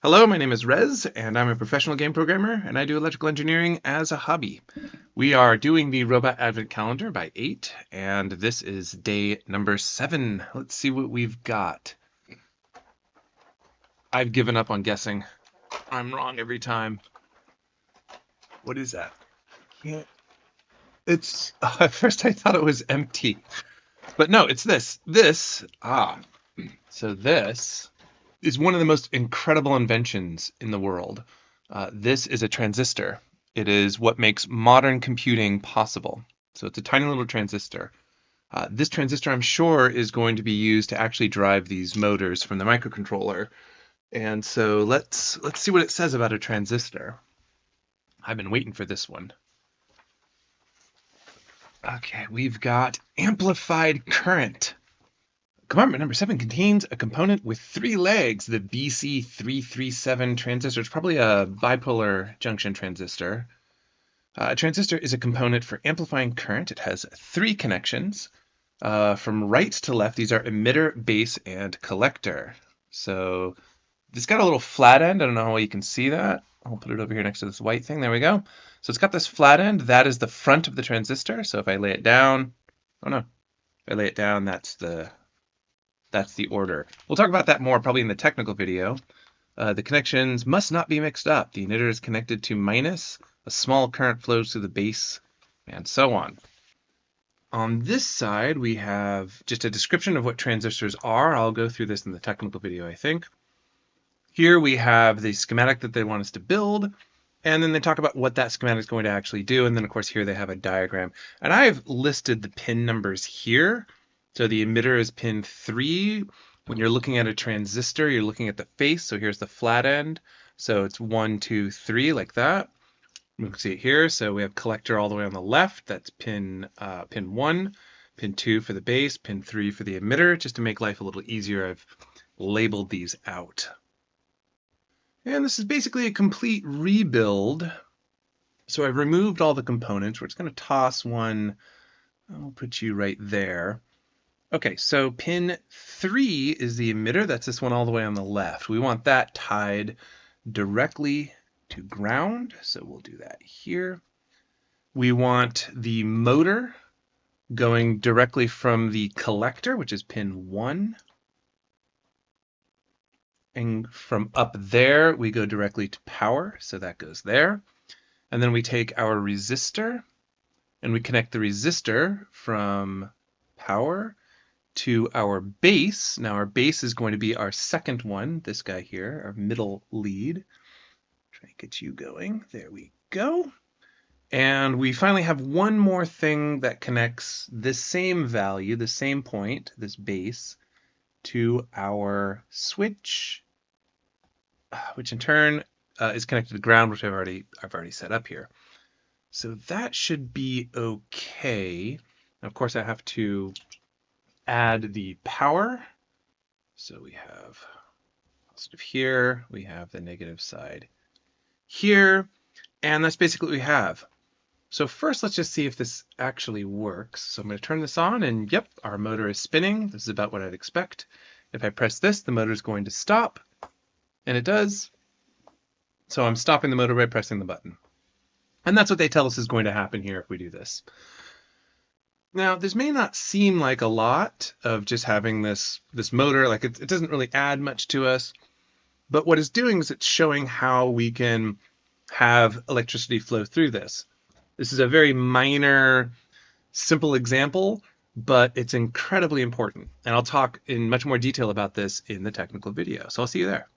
Hello, my name is Rez, and I'm a professional game programmer, and I do electrical engineering as a hobby. We are doing the Robot Advent Calendar by 8, and this is day number 7. Let's see what we've got. I've given up on guessing. I'm wrong every time. What is that? Yeah, it's at first I thought it was empty, but no, it's this. So this is one of the most incredible inventions in the world. This is a transistor. It is what makes modern computing possible. So it's a tiny little transistor. This transistor, I'm sure, is going to be used to actually drive these motors from the microcontroller. And so let's see what it says about a transistor. I've been waiting for this one. Okay, we've got amplified current. Compartment number 7 contains a component with 3 legs, the BC337 transistor. It's probably a bipolar junction transistor. A transistor is a component for amplifying current. It has 3 connections. From right to left, these are emitter, base, and collector. So it's got a little flat end. I don't know how well you can see that. I'll put it over here next to this white thing. There we go. So it's got this flat end. That is the front of the transistor. So if I lay it down, oh no, if I lay it down, that's the order. We'll talk about that more probably in the technical video. The connections must not be mixed up. The emitter is connected to minus, a small current flows through the base, and so on. On this side, we have just a description of what transistors are. I'll go through this in the technical video, I think. Here we have the schematic that they want us to build, and then they talk about what that schematic is going to actually do, and then of course here they have a diagram. And I've listed the pin numbers here. So the emitter is pin 3. When you're looking at a transistor, you're looking at the face. So here's the flat end. So it's 1, 2, 3, like that. We can see it here. So we have collector all the way on the left. That's pin 1, pin 2 for the base, pin 3 for the emitter. Just to make life a little easier, I've labeled these out. And this is basically a complete rebuild. So I've removed all the components. We're just going to toss one. I'll put you right there. Okay, so pin 3 is the emitter. That's this one all the way on the left. We want that tied directly to ground, so we'll do that here. We want the motor going directly from the collector, which is pin 1. And from up there, we go directly to power, so that goes there. And then we take our resistor, and we connect the resistor from power to our base. Now our base is going to be our second one, this guy here, our middle lead. Try to get you going. There we go. And we finally have one more thing that connects this same value, the same point, this base, to our switch, which in turn is connected to ground, which I've already set up here. So that should be okay. Now, of course, I have to add the power. So we have positive here, we have the negative side here, and that's basically what we have. So first, let's just see if this actually works. So I'm going to turn this on, and yep, our motor is spinning. This is about what I'd expect. If I press this, the motor is going to stop, and it does. So I'm stopping the motor by pressing the button. And that's what they tell us is going to happen here if we do this. Now, this may not seem like a lot of just having this motor, like it doesn't really add much to us, but what it's doing is it's showing how we can have electricity flow through this. This is a very minor, simple example, but it's incredibly important. And I'll talk in much more detail about this in the technical video. So I'll see you there.